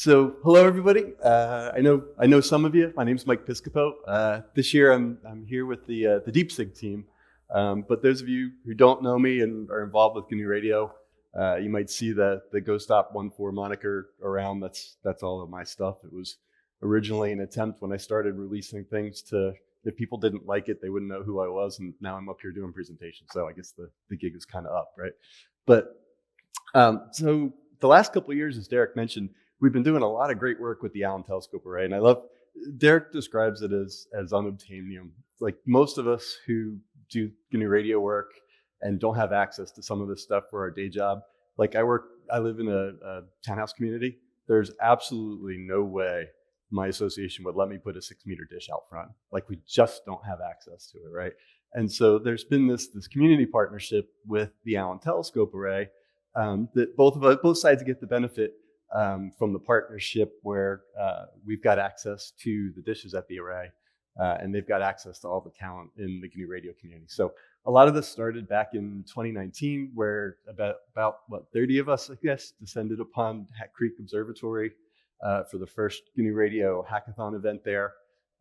So, hello everybody. I know some of you. My name's Mike Piscopo. This year I'm here with the DeepSig team. But those of you who don't know me and are involved with GNU Radio, you might see the GoStop14 moniker around. That's all of my stuff. It was originally an attempt when I started releasing things to, if people didn't like it, they wouldn't know who I was, and now I'm up here doing presentations. So I guess the gig is kind of up, right? But so the last couple of years, as Derek mentioned, we've been doing a lot of great work with the Allen Telescope Array, and I love, Derek describes it as unobtainium. Like most of us who do GNU Radio work and don't have access to some of this stuff for our day job, like I live in a townhouse community. There's absolutely no way my association would let me put a 6-meter dish out front. Like we just don't have access to it, right? And so there's been this community partnership with the Allen Telescope Array that both sides get the benefit from the partnership, where we've got access to the dishes at the array, and they've got access to all the talent in the GNU Radio community. So a lot of this started back in 2019, where about 30 of us, I guess, descended upon Hat Creek Observatory for the first GNU Radio hackathon event there.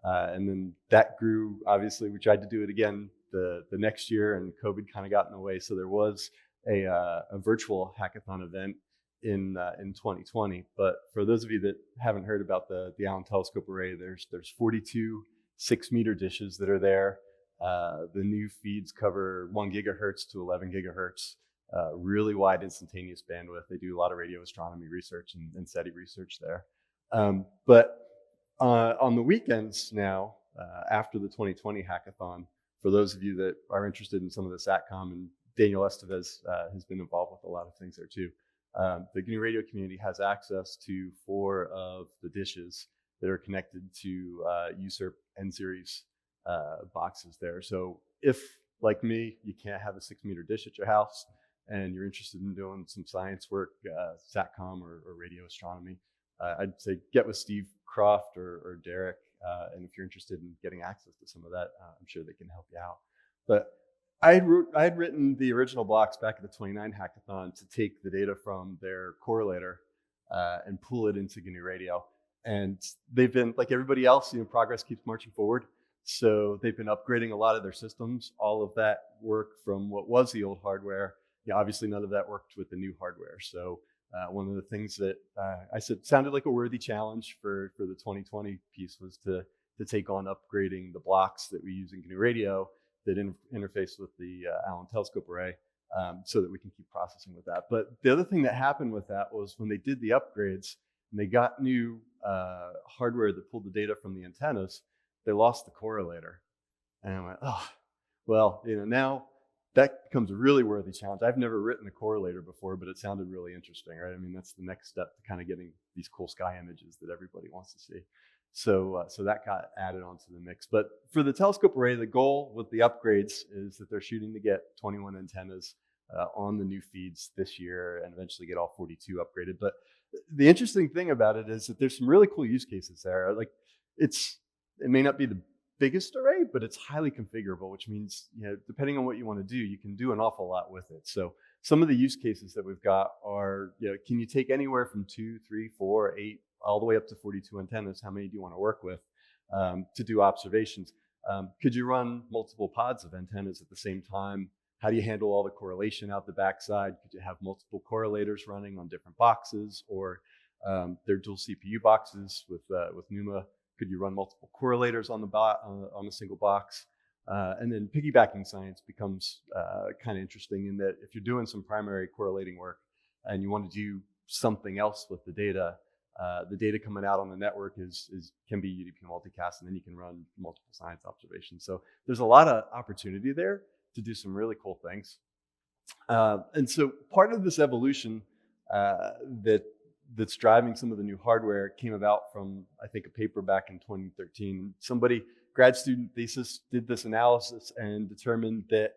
And then that grew. Obviously, we tried to do it again the next year, and COVID kind of got in the way. So there was a virtual hackathon event in 2020. But for those of you that haven't heard about the Allen Telescope Array, there's 42 6-meter dishes that are there. The new feeds cover 1 gigahertz to 11 gigahertz, really wide instantaneous bandwidth. They do a lot of radio astronomy research and SETI research there. But on the weekends now, after the 2020 hackathon, for those of you that are interested in some of the SATCOM, and Daniel Estevez has been involved with a lot of things there too. The GNU Radio community has access to 4 of the dishes that are connected to USERP N-series boxes there. So if, like me, you can't have a 6-meter dish at your house and you're interested in doing some science work, SATCOM or radio astronomy, I'd say get with Steve Croft or Derek. And if you're interested in getting access to some of that, I'm sure they can help you out. But I had written the original blocks back at the 29 hackathon to take the data from their correlator and pull it into GNU Radio. And they've been, like everybody else, progress keeps marching forward. So they've been upgrading a lot of their systems. All of that work from what was the old hardware, obviously none of that worked with the new hardware. So one of the things that I said sounded like a worthy challenge for the 2020 piece was to take on upgrading the blocks that we use in GNU Radio that interface with the Allen Telescope Array, so that we can keep processing with that. But the other thing that happened with that was when they did the upgrades and they got new hardware that pulled the data from the antennas, they lost the correlator. And I went, oh, well, now that becomes a really worthy challenge. I've never written a correlator before, but it sounded really interesting, right? I mean, that's the next step to kind of getting these cool sky images that everybody wants to see. So that got added onto the mix. But for the telescope array, the goal with the upgrades is that they're shooting to get 21 antennas on the new feeds this year and eventually get all 42 upgraded. But the interesting thing about it is that there's some really cool use cases there. Like it may not be the biggest array, but it's highly configurable, which means, depending on what you want to do, you can do an awful lot with it. So some of the use cases that we've got are, can you take anywhere from 2, 3, 4, 8, all the way up to 42 antennas? How many do you want to work with to do observations? Could you run multiple pods of antennas at the same time? How do you handle all the correlation out the backside? Could you have multiple correlators running on different boxes, or they're dual CPU boxes with NUMA? Could you run multiple correlators on a single box? And then piggybacking science becomes kind of interesting in that if you're doing some primary correlating work and you want to do something else with the data coming out on the network can be UDP multicast, and then you can run multiple science observations. So there's a lot of opportunity there to do some really cool things. And so part of this evolution that's driving some of the new hardware came about from, I think, a paper back in 2013. Somebody, grad student thesis, did this analysis and determined that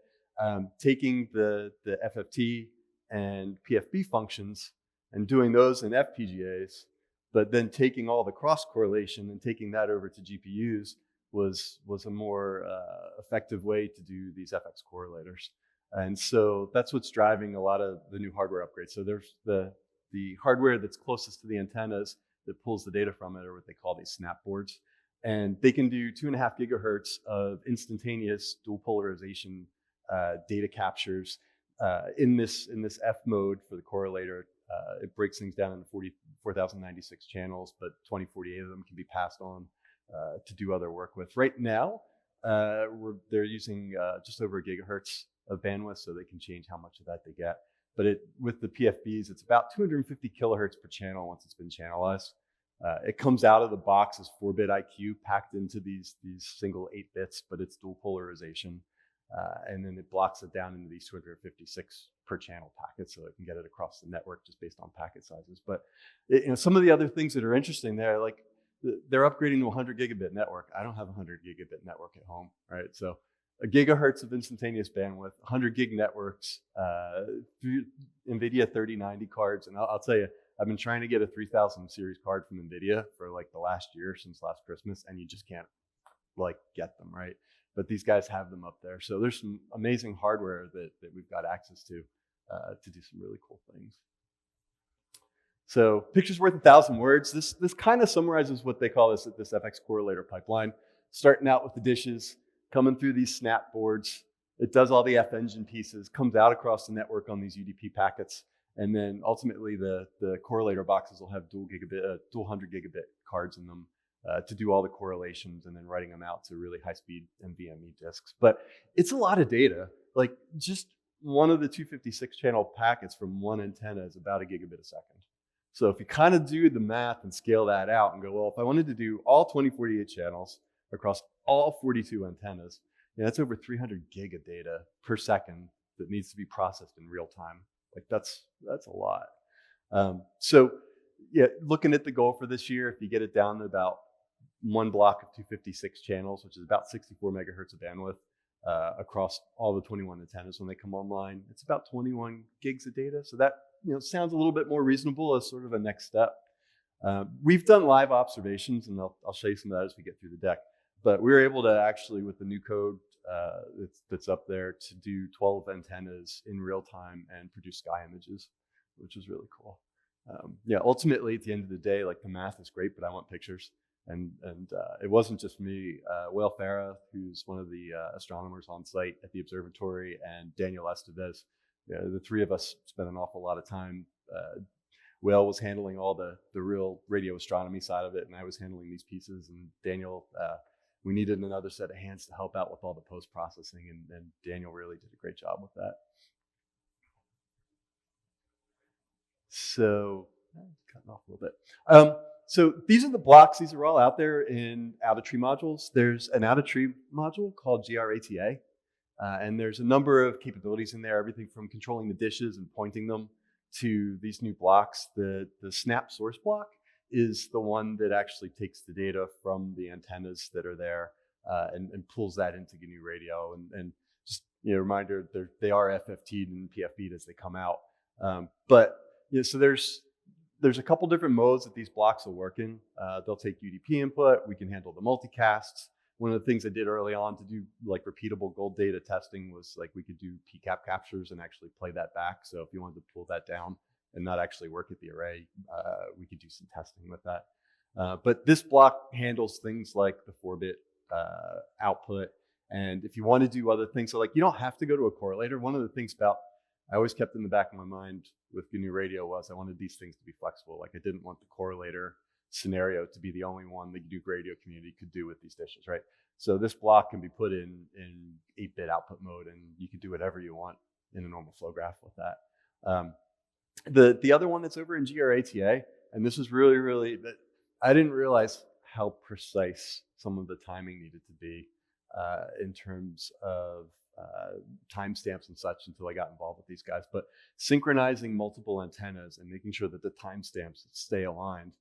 taking the FFT and PFB functions and doing those in FPGAs, but then taking all the cross correlation and taking that over to GPUs was a more effective way to do these FX correlators. And so that's what's driving a lot of the new hardware upgrades. So there's the hardware that's closest to the antennas that pulls the data from it are what they call these snap boards. And they can do 2.5 gigahertz of instantaneous dual polarization data captures in this F mode for the correlator. It breaks things down into 44,096 channels, but 2048 of them can be passed on to do other work with. Right now, they're using just over a gigahertz of bandwidth, so they can change how much of that they get. But with the PFBs, it's about 250 kilohertz per channel once it's been channelized. It comes out of the box as 4-bit IQ packed into these single 8 bits, but it's dual polarization. And then it blocks it down into these 256 per channel packets, so it can get it across the network just based on packet sizes. But some of the other things that are interesting there, like they're upgrading to a 100 gigabit network. I don't have a 100 gigabit network at home, right? So a gigahertz of instantaneous bandwidth, 100 gig networks, NVIDIA 3090 cards. And I'll tell you, I've been trying to get a 3000 series card from NVIDIA for like the last year, since last Christmas, and you just can't like get them, right? But these guys have them up there. So there's some amazing hardware that we've got access to do some really cool things. So picture's worth 1,000 words. This kind of summarizes what they call this FX correlator pipeline. Starting out with the dishes, coming through these snap boards. It does all the F engine pieces, comes out across the network on these UDP packets, and then ultimately the correlator boxes will have dual 100 gigabit cards in them to do all the correlations and then writing them out to really high-speed NVMe disks. But it's a lot of data. Like just one of the 256 channel packets from one antenna is about a gigabit a second. So if you kind of do the math and scale that out and go, well, if I wanted to do all 2048 channels across all 42 antennas, that's over 300 gig of data per second that needs to be processed in real time. Like that's a lot. So yeah, looking at the goal for this year, if you get it down to about one block of 256 channels, which is about 64 megahertz of bandwidth across all the 21 antennas when they come online, it's about 21 gigs of data. So that sounds a little bit more reasonable as sort of a next step. We've done live observations, and I'll show you some of that as we get through the deck. But we were able to actually, with the new code that's up there, to do 12 antennas in real time and produce sky images, which is really cool. Ultimately, at the end of the day, like the math is great, but I want pictures. And it wasn't just me. Will Farah, who's one of the astronomers on site at the observatory, and Daniel Estevez, the three of us spent an awful lot of time. Will was handling all the real radio astronomy side of it, and I was handling these pieces. And Daniel, we needed another set of hands to help out with all the post-processing, and Daniel really did a great job with that. So, cutting off a little bit. So these are the blocks. These are all out there in out-of-tree modules. There's an out-of-tree module called GRATA, and there's a number of capabilities in there, everything from controlling the dishes and pointing them to these new blocks. The snap source block is the one that actually takes the data from the antennas that are there and pulls that into GNU Radio. And just reminder, they are FFT'd and PFB'd as they come out. So there's a couple different modes that these blocks will work in. They'll take UDP input. We can handle the multicasts. One of the things I did early on to do like repeatable gold data testing was like we could do PCAP captures and actually play that back. So if you wanted to pull that down and not actually work at the array, we could do some testing with that. But this block handles things like the 4-bit output. And if you want to do other things, so like you don't have to go to a correlator. One of the things I always kept in the back of my mind with GNU Radio was I wanted these things to be flexible. Like I didn't want the correlator scenario to be the only one the GNU Radio community could do with these dishes, right? So this block can be put in 8-bit output mode, and you can do whatever you want in a normal Flowgraph with that. The other one that's over in GRATA, and this is really, I didn't realize how precise some of the timing needed to be in terms of timestamps and such until I got involved with these guys. But synchronizing multiple antennas and making sure that the timestamps stay aligned.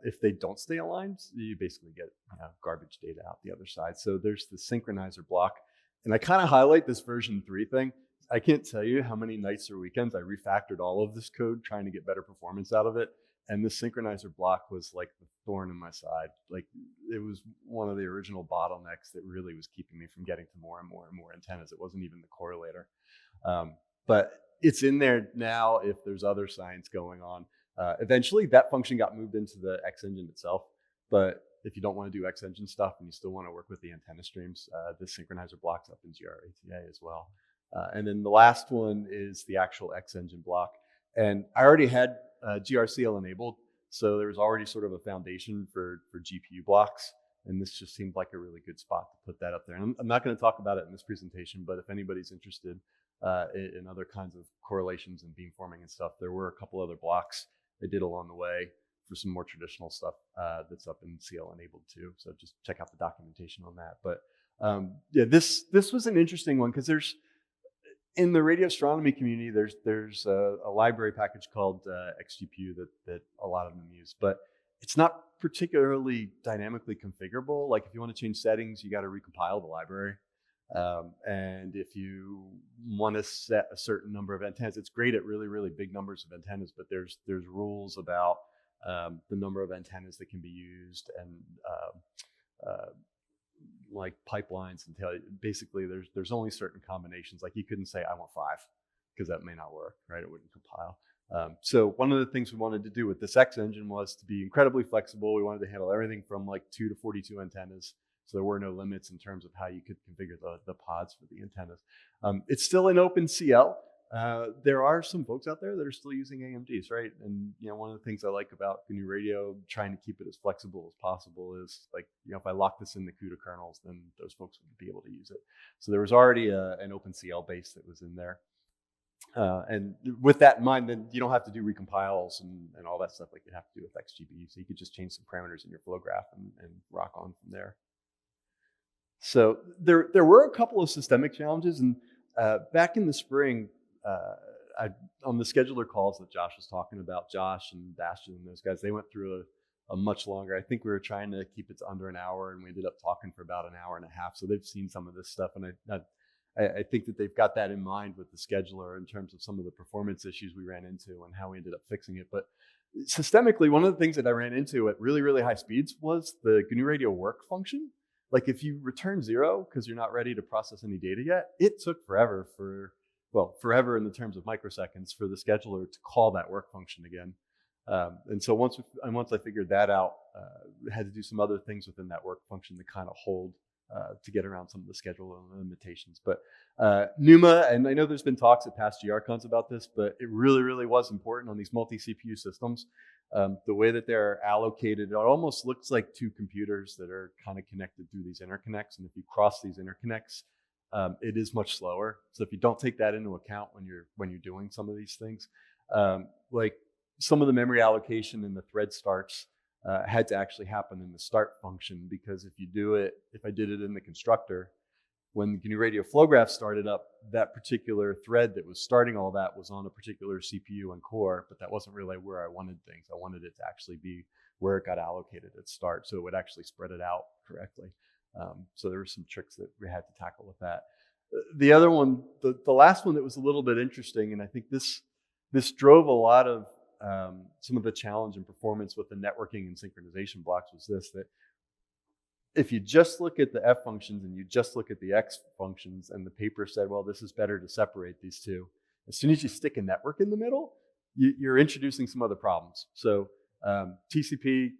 If they don't stay aligned, you basically get garbage data out the other side. So there's the synchronizer block. And I kind of highlight this version 3 thing. I can't tell you how many nights or weekends I refactored all of this code trying to get better performance out of it. And the synchronizer block was like the thorn in my side. Like it was one of the original bottlenecks that really was keeping me from getting to more and more and more antennas. It wasn't even the correlator. But it's in there now if there's other science going on. Eventually, that function got moved into the X engine itself. But if you don't want to do X engine stuff and you still want to work with the antenna streams, this synchronizer blocks up in GRATA as well. And then the last one is the actual X engine block. And I already had GRCL enabled, so there was already sort of a foundation for GPU blocks. And this just seemed like a really good spot to put that up there. And I'm not going to talk about it in this presentation, but if anybody's interested in other kinds of correlations and beamforming and stuff, there were a couple other blocks I did along the way for some more traditional stuff that's up in CL enabled too. So just check out the documentation on that. But yeah, this was an interesting one because there's, in the radio astronomy community, there's a library package called XGPU that a lot of them use, but it's not particularly dynamically configurable. Like if you want to change settings, you got to recompile the library. And if you want to set a certain number of antennas, it's great at really, really big numbers of antennas, but there's rules about the number of antennas that can be used and like pipelines and basically there's only certain combinations. Like you couldn't say I want 5 because that may not work, right? It wouldn't compile. So one of the things we wanted to do with this X engine was to be incredibly flexible. We wanted to handle everything from like 2 to 42 antennas. So there were no limits in terms of how you could configure the pods for the antennas. It's still in OpenCL. There are some folks out there that are still using AMDs, right? And you know, one of the things I like about GNU Radio, trying to keep it as flexible as possible, is like, you know, if I lock this in the CUDA kernels, then those folks would be able to use it. So there was already an OpenCL base that was in there. And with that in mind, then you don't have to do recompiles and all that stuff like you have to do with XGBU. So you could just change some parameters in your Flowgraph and rock on from there. So there were a couple of systemic challenges, and back in the spring, on the scheduler calls that Josh was talking about, Josh and Bastion and those guys, they went through a much longer. I think we were trying to keep it to under an hour, and we ended up talking for about an hour and a half. So they've seen some of this stuff, and I think that they've got that in mind with the scheduler in terms of some of the performance issues we ran into and how we ended up fixing it. But systemically, one of the things that I ran into at really, really high speeds was the GNU Radio work function. Like if you return 0 because you're not ready to process any data yet, it took forever forever in the terms of microseconds for the scheduler to call that work function again. And so once I figured that out, I had to do some other things within that work function to kind of hold to get around some of the schedule limitations. But NUMA, and I know there's been talks at past GRCons about this, but it really, really was important on these multi-CPU systems. The way that they're allocated, it almost looks like 2 computers that are kind of connected through these interconnects. And if you cross these interconnects, it is much slower. So if you don't take that into account when you're doing some of these things, like some of the memory allocation in the thread starts had to actually happen in the start function, because if I did it in the constructor, when GNU Radio Flowgraph started up, that particular thread that was starting all that was on a particular CPU and core, but that wasn't really where I wanted things. I wanted it to actually be where it got allocated at start, so it would actually spread it out correctly. So there were some tricks that we had to tackle with that. The other one, the last one that was a little bit interesting, and I think this drove a lot of some of the challenge and performance with the networking and synchronization blocks, was this, that if you just look at the F functions and you just look at the X functions, and the paper said, well, this is better to separate these two, as soon as you stick a network in the middle, you're introducing some other problems. So TCP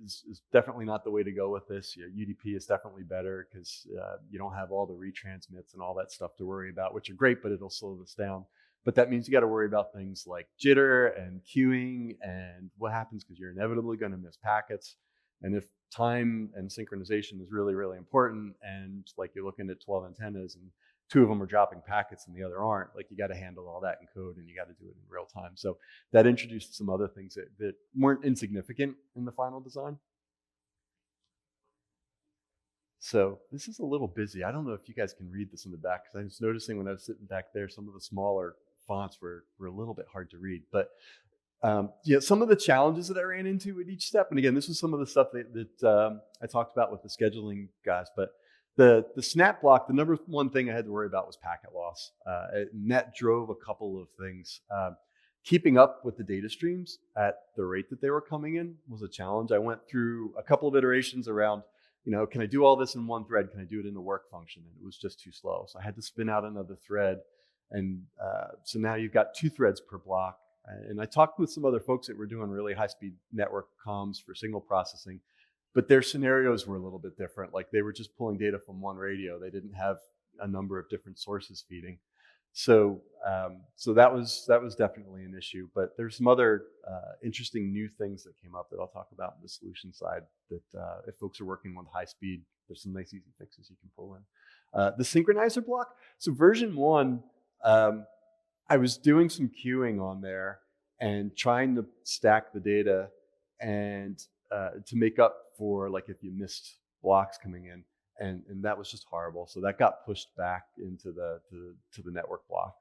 is definitely not the way to go with this. UDP is definitely better because you don't have all the retransmits and all that stuff to worry about, which are great, but it'll slow this down. But that means you got to worry about things like jitter and queuing and what happens because you're inevitably going to miss packets. And if time and synchronization is really, really important, and like you're looking at 12 antennas and 2 of them are dropping packets and the other aren't, like you got to handle all that in code and you got to do it in real time. So that introduced some other things that weren't insignificant in the final design. So this is a little busy. I don't know if you guys can read this in the back, because I was noticing when I was sitting back there, some of the smaller fonts were a little bit hard to read. But yeah, some of the challenges that I ran into at each step, and again, this was some of the stuff that I talked about with the scheduling guys, but the snap block, the number one thing I had to worry about was packet loss. And that drove a couple of things. Keeping up with the data streams at the rate that they were coming in was a challenge. I went through a couple of iterations around, can I do all this in one thread? Can I do it in the work function? And it was just too slow. So I had to spin out another thread. And so now you've got 2 threads per block. And I talked with some other folks that were doing really high-speed network comms for signal processing, but their scenarios were a little bit different. Like they were just pulling data from one radio. They didn't have a number of different sources feeding. So that was definitely an issue. But there's some other interesting new things that came up that I'll talk about in the solution side. That if folks are working with high speed, there's some nice easy fixes you can pull in. The synchronizer block. So version 1, I was doing some queuing on there and trying to stack the data and to make up for like if you missed blocks coming in. And that was just horrible. So that got pushed back into the network block.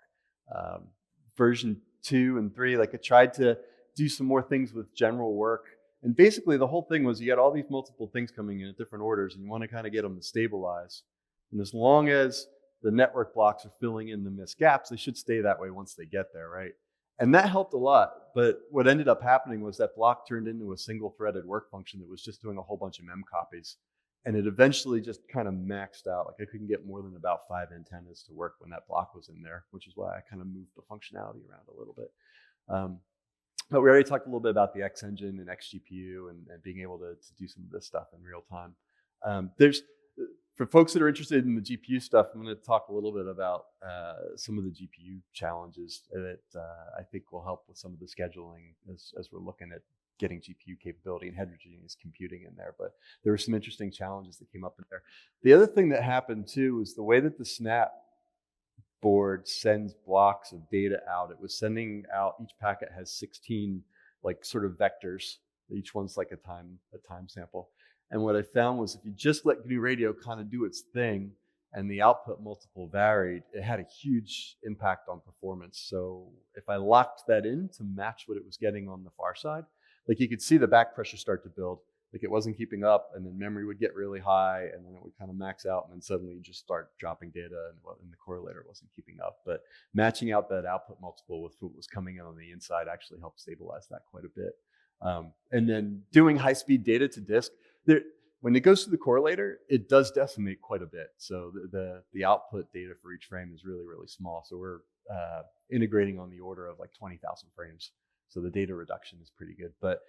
Version 2 and 3, like I tried to do some more things with general work. And basically the whole thing was you had all these multiple things coming in at different orders and you want to kind of get them to stabilize. And as long as the network blocks are filling in the missed gaps, they should stay that way once they get there, right? And that helped a lot. But what ended up happening was that block turned into a single threaded work function that was just doing a whole bunch of mem copies. And it eventually just kind of maxed out. Like I couldn't get more than about 5 antennas to work when that block was in there, which is why I kind of moved the functionality around a little bit. But we already talked a little bit about the X engine and XGPU and being able to do some of this stuff in real time. For folks that are interested in the GPU stuff, I'm going to talk a little bit about some of the GPU challenges that I think will help with some of the scheduling as we're looking at getting GPU capability and heterogeneous computing in there. But there were some interesting challenges that came up in there. The other thing that happened too is the way that the Snap board sends blocks of data out. It was sending out, each packet has 16 like sort of vectors. Each one's like a time sample. And what I found was if you just let GNU Radio kind of do its thing and the output multiple varied, it had a huge impact on performance. So if I locked that in to match what it was getting on the far side, like you could see the back pressure start to build, like it wasn't keeping up, and then memory would get really high, and then it would kind of max out, and then suddenly you just start dropping data, and the correlator wasn't keeping up. But matching out that output multiple with what was coming in on the inside actually helped stabilize that quite a bit. And then doing high-speed data to disk, when it goes to the correlator, it does decimate quite a bit. So the output data for each frame is really, really small. So we're integrating on the order of like 20,000 frames. So the data reduction is pretty good. But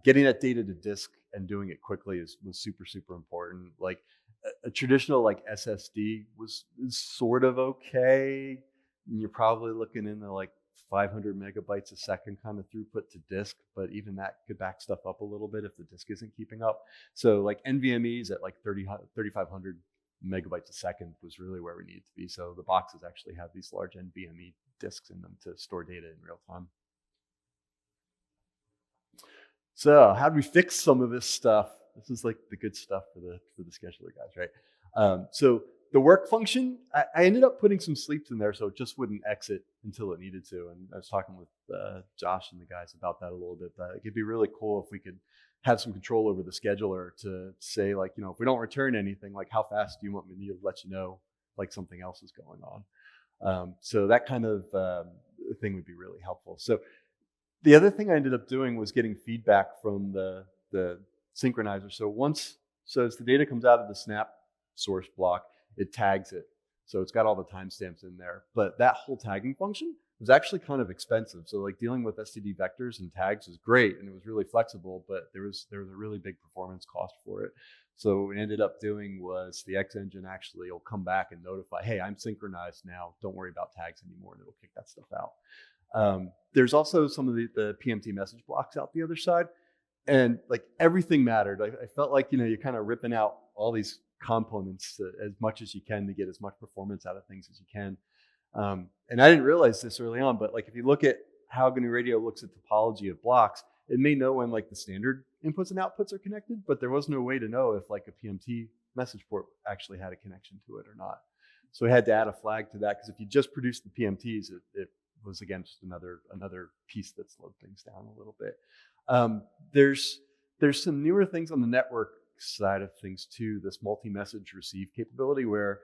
getting that data to disk and doing it quickly was super, super important. Like a traditional like SSD is sort of okay. And you're probably looking in the like 500 megabytes a second kind of throughput to disk, but even that could back stuff up a little bit if the disk isn't keeping up. So like NVMe's at like 3,500 megabytes a second was really where we needed to be. So the boxes actually have these large NVMe disks in them to store data in real time. So how do we fix some of this stuff? This is like the good stuff for the scheduler guys, right? So the work function, I ended up putting some sleeps in there so it just wouldn't exit until it needed to. And I was talking with Josh and the guys about that a little bit. But it'd be really cool if we could have some control over the scheduler to say, like, you know, if we don't return anything, like how fast do you want me to let you know like something else is going on? So that kind of thing would be really helpful. So the other thing I ended up doing was getting feedback from the synchronizer. So as the data comes out of the Snap source block, it tags it. So it's got all the timestamps in there. But that whole tagging function was actually kind of expensive. So like dealing with STD vectors and tags was great and it was really flexible, but there was a really big performance cost for it. So what we ended up doing was the X engine actually will come back and notify, hey, I'm synchronized now. Don't worry about tags anymore, and it'll kick that stuff out. There's also some of the PMT message blocks out the other side. And like everything mattered. I felt like, you know, you're kind of ripping out all these components as much as you can to get as much performance out of things as you can. And I didn't realize this early on, but like if you look at how GNU Radio looks at topology of blocks, it may know when like the standard inputs and outputs are connected, but there was no way to know if like a PMT message port actually had a connection to it or not. So we had to add a flag to that because if you just produced the PMTs, it was again just another piece that slowed things down a little bit. There's some newer things on the network side of things too, this multi-message receive capability where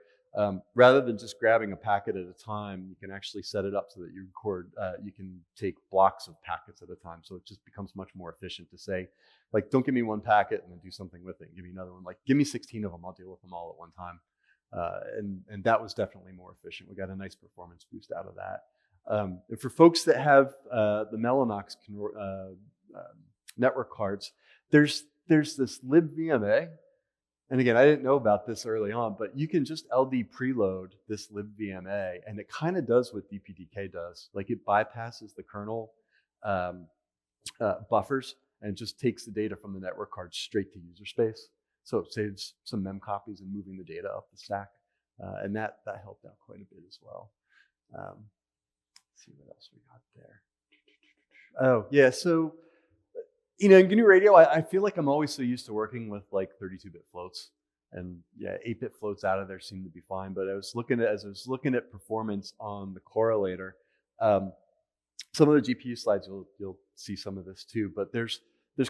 rather than just grabbing a packet at a time, you can actually set it up so that you can take blocks of packets at a time. So it just becomes much more efficient to say, like, don't give me one packet and then do something with it. Give me another one. Like, give me 16 of them. I'll deal with them all at one time. And that was definitely more efficient. We got a nice performance boost out of that. And for folks that have the Mellanox network cards, there's this libVMA. And again, I didn't know about this early on, but you can just LD preload this libVMA, and it kind of does what DPDK does. Like it bypasses the kernel buffers and just takes the data from the network card straight to user space. So it saves some mem copies and moving the data up the stack. And that helped out quite a bit as well. Let's see what else we got there. Oh, yeah. So, in GNU Radio, I feel like I'm always so used to working with like 32-bit floats. And yeah, 8-bit floats out of there seem to be fine. But as I was looking at performance on the Correlator, some of the GPU slides, you'll see some of this too. But there's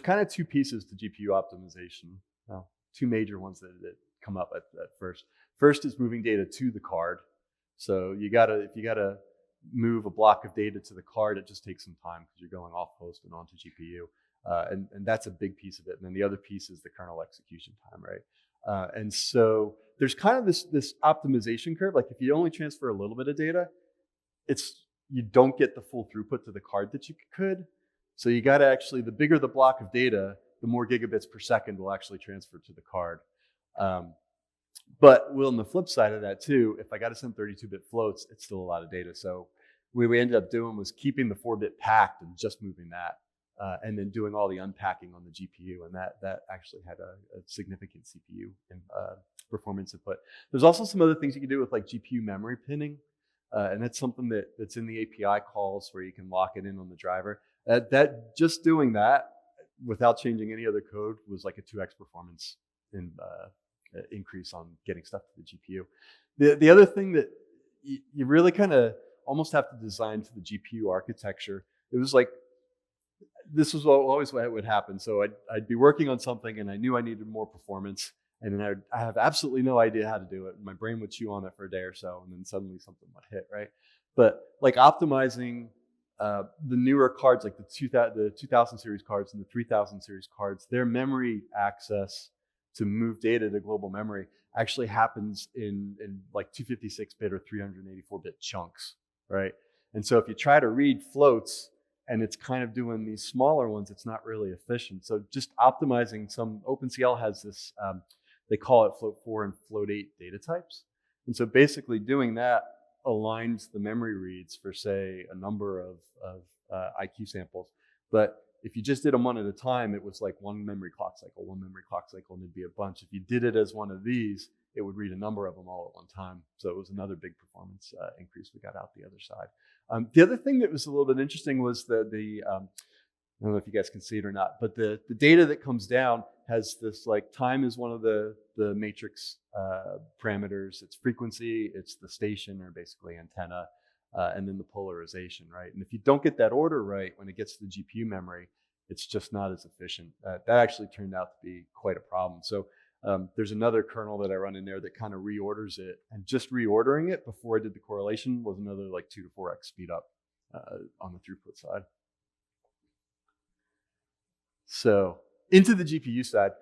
kind of two pieces to GPU optimization. Well, two major ones that come up at first. First is moving data to the card. So if you gotta move a block of data to the card, it just takes some time because you're going off host and onto GPU. And that's a big piece of it. And then the other piece is the kernel execution time, right? And so there's kind of this optimization curve. Like if you only transfer a little bit of data, you don't get the full throughput to the card that you could. So you got to actually, the bigger the block of data, the more gigabits per second will actually transfer to the card. But on the flip side of that too, if I got to send 32-bit floats, it's still a lot of data. So what we ended up doing was keeping the 4-bit packed and just moving that, and then doing all the unpacking on the GPU, and that actually had a significant CPU and performance input. There's also some other things you can do with like GPU memory pinning, and that's something that's in the API calls where you can lock it in on the driver. That just doing that without changing any other code was like a 2x performance increase on getting stuff to the GPU. The other thing that you really kind of almost have to design to the GPU architecture. It was like, this was always what would happen. So I'd be working on something and I knew I needed more performance, and then I have absolutely no idea how to do it. My brain would chew on it for a day or so, and then suddenly something would hit, right? But like optimizing the newer cards, like the 2000 series cards and the 3000 series cards, their memory access to move data to global memory actually happens in like 256-bit or 384-bit chunks, right? And so if you try to read floats and it's kind of doing these smaller ones, it's not really efficient. So just optimizing some, OpenCL has this, they call it float 4 and float 8 data types. And so basically doing that aligns the memory reads for, say, a number of IQ samples. But if you just did them one at a time, it was like one memory clock cycle, and it'd be a bunch. If you did it as one of these, it would read a number of them all at one time. So it was another big performance increase we got out the other side. The other thing that was a little bit interesting was I don't know if you guys can see it or not, but the data that comes down has this, like, time is one of the matrix parameters. It's frequency, it's the station, or basically antenna, and then the polarization, right? And if you don't get that order right when it gets to the GPU memory, it's just not as efficient. That actually turned out to be quite a problem. So there's another kernel that I run in there that kind of reorders it, and just reordering it before I did the correlation was another like 2 to 4x speed up on the throughput side. So into the GPU side,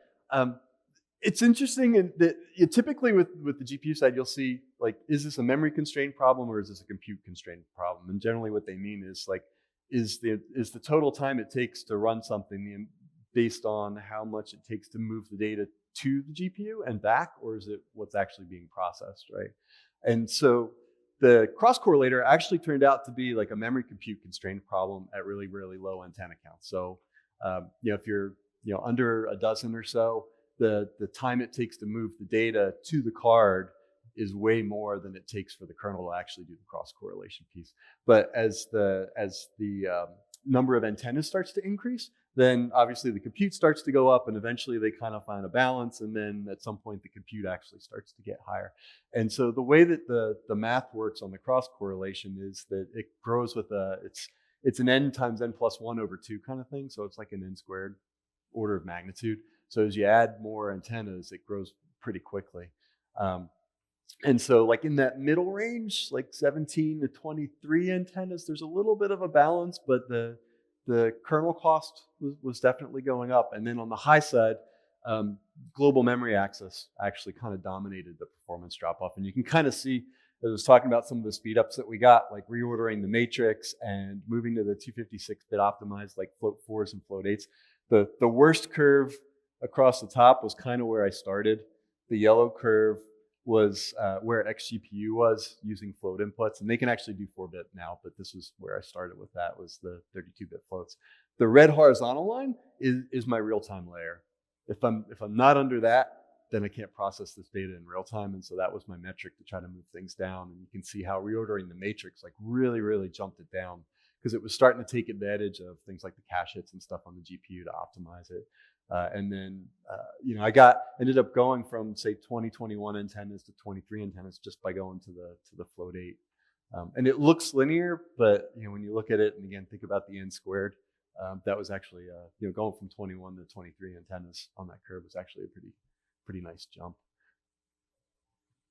it's interesting that typically with the GPU side, you'll see, like, is this a memory constrained problem or is this a compute constrained problem? And generally what they mean is, like, is the total time it takes to run something based on how much it takes to move the data to the GPU and back, or is it what's actually being processed, right? And so the cross correlator actually turned out to be like a memory compute constrained problem at really, really low antenna counts. So if you're under a dozen or so, the time it takes to move the data to the card is way more than it takes for the kernel to actually do the cross correlation piece. But as the number of antennas starts to increase, then obviously the compute starts to go up, and eventually they kind of find a balance, and then at some point the compute actually starts to get higher. And so the way that the math works on the cross correlation is that it grows with it's an n times n plus 1 over 2 kind of thing. So it's like an n squared order of magnitude. So as you add more antennas, it grows pretty quickly. And so, like, in that middle range, like 17 to 23 antennas, there's a little bit of a balance, but the kernel cost was definitely going up. And then on the high side, global memory access actually kind of dominated the performance drop off. And you can kind of see, I was talking about some of the speed ups that we got, like reordering the matrix and moving to the 256-bit optimized, like float 4s and float 8s. The worst curve across the top was kind of where I started. The yellow curve was where XGPU was using float inputs, and they can actually do 4-bit now, but this was where I started with that, was the 32-bit floats. The red horizontal line is my real-time layer. If I'm not under that, then I can't process this data in real time, and so that was my metric to try to move things down. And you can see how reordering the matrix like really jumped it down, because it was starting to take advantage of things like the cache hits and stuff on the GPU to optimize it. And then, I ended up going from, say, 2021 antennas to 23 antennas just by going to the float 8. And it looks linear, but when you look at it, and again, think about the n squared, that was actually, going from 21 to 23 antennas on that curve was actually a pretty nice jump.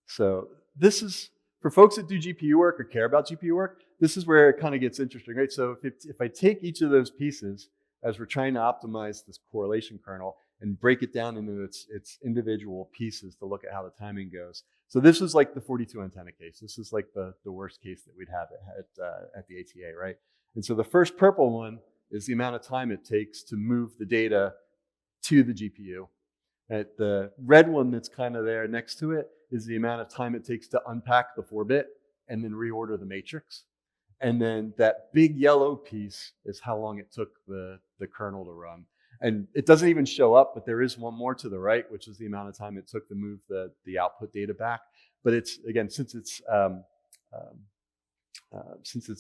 So this is, for folks that do GPU work or care about GPU work, this is where it kind of gets interesting, right? So if I take each of those pieces, as we're trying to optimize this correlation kernel, and break it down into its individual pieces to look at how the timing goes. So this is like the 42 antenna case. This is like the worst case that we'd have at the ATA, right? And so the first purple one is the amount of time it takes to move the data to the GPU. And the red one that's kind of there next to it is the amount of time it takes to unpack the 4-bit and then reorder the matrix. And then that big yellow piece is how long it took the kernel to run. And it doesn't even show up, but there is one more to the right, which is the amount of time it took to move the output data back. But it's, again, since it's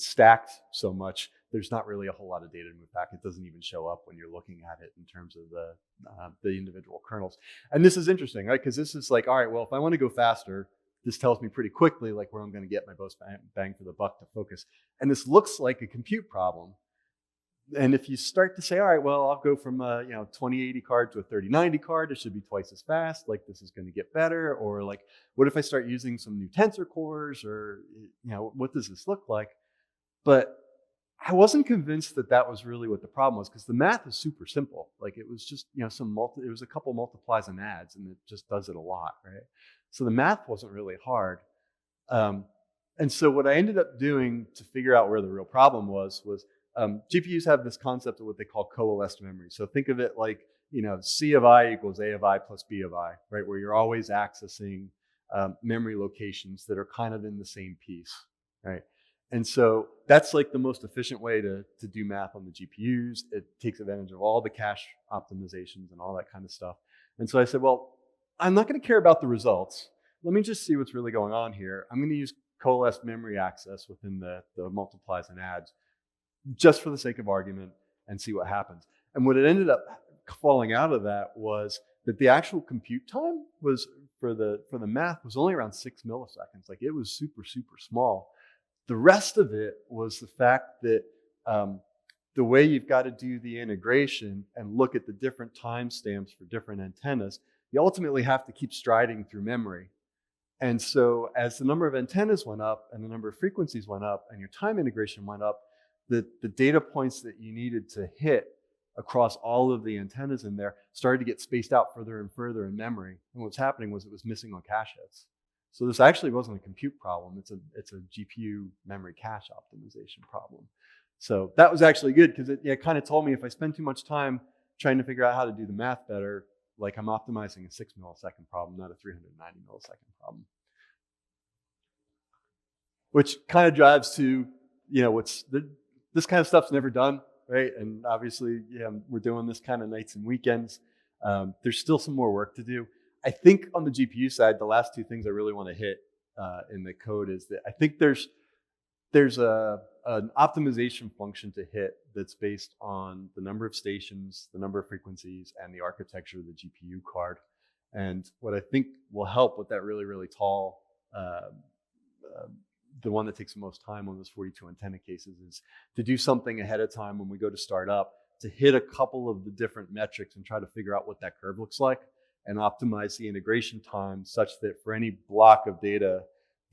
stacked so much, there's not really a whole lot of data to move back. It doesn't even show up when you're looking at it in terms of the individual kernels. And this is interesting, right? Because this is like, all right, well, if I want to go faster, this tells me pretty quickly like where I'm going to get my most bang for the buck to focus. And this looks like a compute problem. And if you start to say, all right, well, I'll go from a 2080 card to a 3090 card, it should be twice as fast, like this is going to get better. Or like, what if I start using some new tensor cores, or what does this look like? But I wasn't convinced that that was really what the problem was, because the math is super simple. Like it was just it was a couple multiplies and adds, and it just does it a lot, right? So the math wasn't really hard. And so what I ended up doing to figure out where the real problem was GPUs have this concept of what they call coalesced memory. So think of it like, C of I equals A of I plus B of I, right? Where you're always accessing memory locations that are kind of in the same piece, right? And so that's like the most efficient way to do math on the GPUs. It takes advantage of all the cache optimizations and all that kind of stuff. And so I said, well, I'm not going to care about the results. Let me just see what's really going on here. I'm going to use coalesced memory access within the multiplies and adds, just for the sake of argument, and see what happens. And what it ended up falling out of that was that the actual compute time was for the math was only around 6 milliseconds. Like it was super small. The rest of it was the fact that the way you've got to do the integration and look at the different timestamps for different antennas, you ultimately have to keep striding through memory. And so as the number of antennas went up and the number of frequencies went up and your time integration went up, the data points that you needed to hit across all of the antennas in there started to get spaced out further and further in memory. And what's happening was it was missing on cache hits. So this actually wasn't a compute problem. It's a GPU memory cache optimization problem. So that was actually good, because it kind of told me if I spend too much time trying to figure out how to do the math better, like I'm optimizing a 6 millisecond problem, not a 390 millisecond problem. Which kind of drives to, this kind of stuff's never done, right? And obviously, we're doing this kind of nights and weekends. There's still some more work to do. I think on the GPU side, the last two things I really want to hit in the code is that I think there's an optimization function to hit that's based on the number of stations, the number of frequencies, and the architecture of the GPU card. And what I think will help with that really tall, the one that takes the most time on those 42 antenna cases, is to do something ahead of time when we go to start up, to hit a couple of the different metrics and try to figure out what that curve looks like, and optimize the integration time such that for any block of data,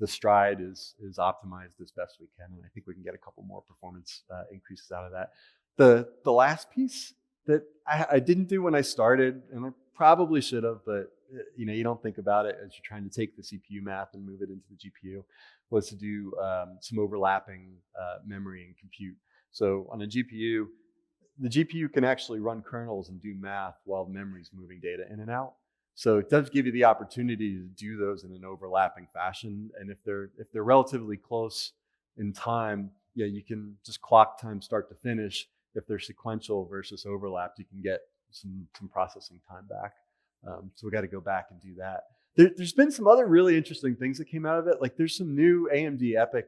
the stride is optimized as best we can. And I think we can get a couple more performance increases out of that. The last piece that I didn't do when I started, and I probably should have, but you don't think about it as you're trying to take the CPU math and move it into the GPU, was to do some overlapping memory and compute. So on a GPU, the GPU can actually run kernels and do math while the memory's moving data in and out. So it does give you the opportunity to do those in an overlapping fashion. And if they're relatively close in time, yeah, you can just clock time start to finish. If they're sequential versus overlapped, you can get some processing time back. So we got to go back and do that. There's been some other really interesting things that came out of it. Like there's some new AMD EPYC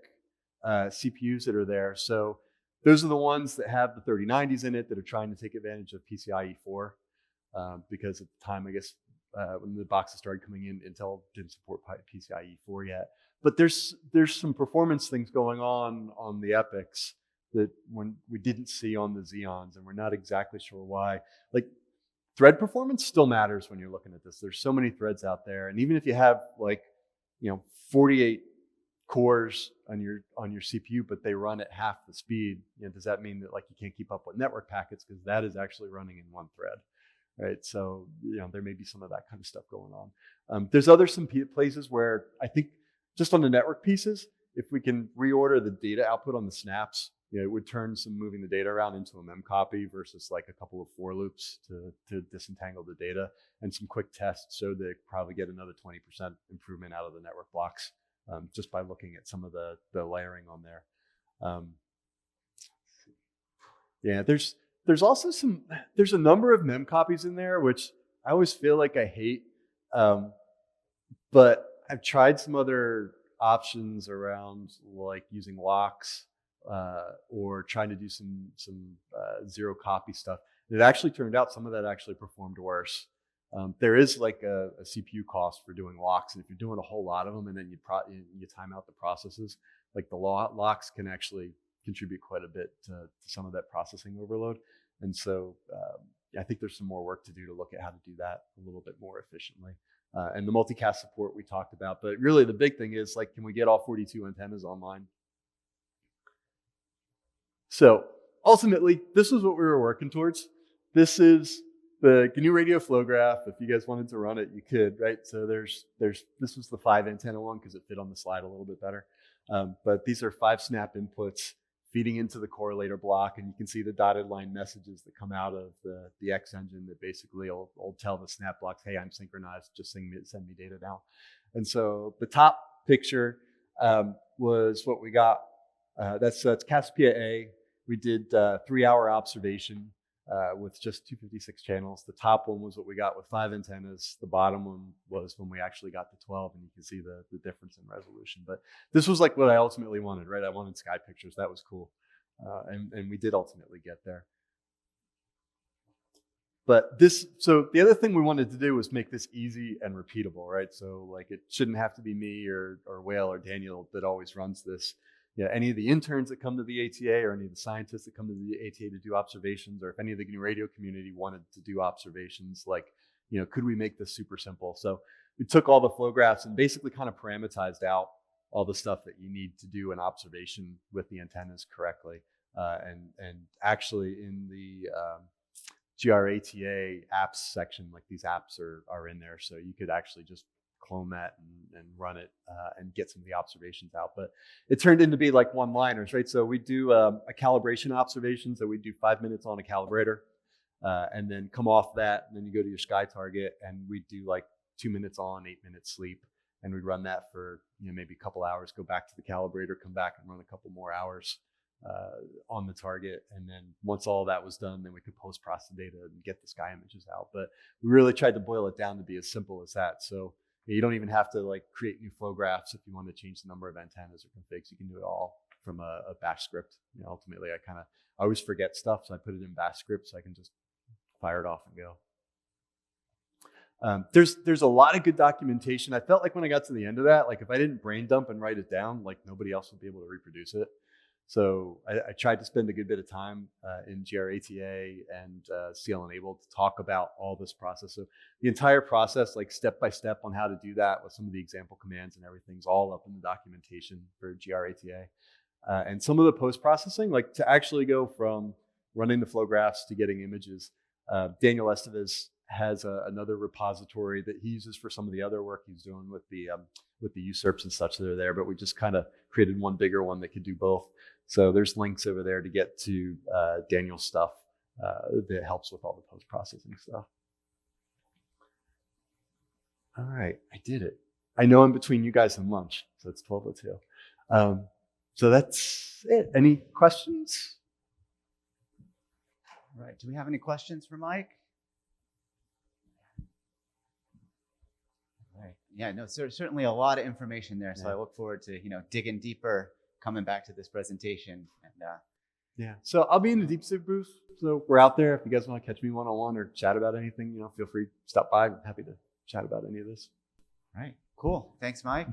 CPUs that are there. So those are the ones that have the 3090s in it that are trying to take advantage of PCIe 4 because at the time, I guess, when the boxes started coming in, Intel didn't support PCIe 4 yet. But there's some performance things going on the EPYCs that when we didn't see on the Xeons, and we're not exactly sure why. Like thread performance still matters when you're looking at this. There's so many threads out there, and even if you have 48 cores on your CPU, but they run at half the speed, does that mean that you can't keep up with network packets because that is actually running in one thread, right? So there may be some of that kind of stuff going on. There's some places where I think just on the network pieces, if we can reorder the data output on the snaps, it would turn some moving the data around into a mem copy versus a couple of for loops to disentangle the data. And some quick tests showed they probably get another 20% improvement out of the network blocks just by looking at some of the layering on there. Yeah, there's also there's a number of mem copies in there, which I always feel like I hate. But I've tried some other options around using locks or trying to do some zero copy stuff. And it actually turned out some of that actually performed worse. There is a CPU cost for doing locks, and if you're doing a whole lot of them and then you time out the processes, the locks can actually contribute quite a bit to some of that processing overload. And so I think there's some more work to do to look at how to do that a little bit more efficiently. And the multicast support we talked about, but really the big thing is can we get all 42 antennas online? So ultimately, this is what we were working towards. This is the GNU Radio Flowgraph. If you guys wanted to run it, you could, right? So this was the 5 antenna one because it fit on the slide a little bit better. But these are 5 snap inputs feeding into the correlator block, and you can see the dotted line messages that come out of the X engine that basically will tell the snap blocks, hey, I'm synchronized, just send me data now. And so the top picture was what we got. That's Cassiopeia A. We did 3-hour observation with just 256 channels. The top one was what we got with 5 antennas. The bottom one was when we actually got to 12, and you can see the difference in resolution. But this was what I ultimately wanted, right? I wanted sky pictures. That was cool. And we did ultimately get there. But so the other thing we wanted to do was make this easy and repeatable, right? So it shouldn't have to be me or Whale or Daniel that always runs this. Any of the interns that come to the ATA or any of the scientists that come to the ATA to do observations, or if any of the GNU Radio community wanted to do observations, could we make this super simple? So we took all the flow graphs and basically kind of parameterized out all the stuff that you need to do an observation with the antennas correctly. And actually in the GRATA apps section, these apps are in there, so you could actually just clone that and run it and get some of the observations out. But it turned into be one-liners, right? So we do a calibration observation. So we do 5 minutes on a calibrator and then come off that, and then you go to your sky target, and we do 2 minutes on, 8 minutes sleep, and we run that for maybe a couple hours, go back to the calibrator, come back and run a couple more hours on the target. And then once all that was done, then we could post-process the data and get the sky images out. But we really tried to boil it down to be as simple as that. So you don't even have to create new flow graphs if you want to change the number of antennas or configs. You can do it all from a bash script. Ultimately, I always forget stuff, so I put it in bash script so I can just fire it off and go. There's a lot of good documentation. I felt when I got to the end of that, if I didn't brain dump and write it down, nobody else would be able to reproduce it. So I tried to spend a good bit of time in GRATA and CL Enable to talk about all this process. So the entire process, step by step on how to do that with some of the example commands and everything's all up in the documentation for GRATA. And some of the post-processing, to actually go from running the flow graphs to getting images, Daniel Estevez has another repository that he uses for some of the other work he's doing with the usurps and such that are there, but we just kind of created one bigger one that could do both. So there's links over there to get to Daniel's stuff that helps with all the post-processing stuff. All right, I did it. I know I'm between you guys and lunch, so it's 12:02. So that's it. Any questions? All right, do we have any questions for Mike? All right, yeah, no, certainly a lot of information there, so I look forward to, digging deeper, coming back to this presentation. And yeah, so I'll be in the DeepSig booth, so we're out there. If you guys want to catch me one-on-one or chat about anything, feel free to stop by. I'm happy to chat about any of this. All right, cool. Thanks, Mike.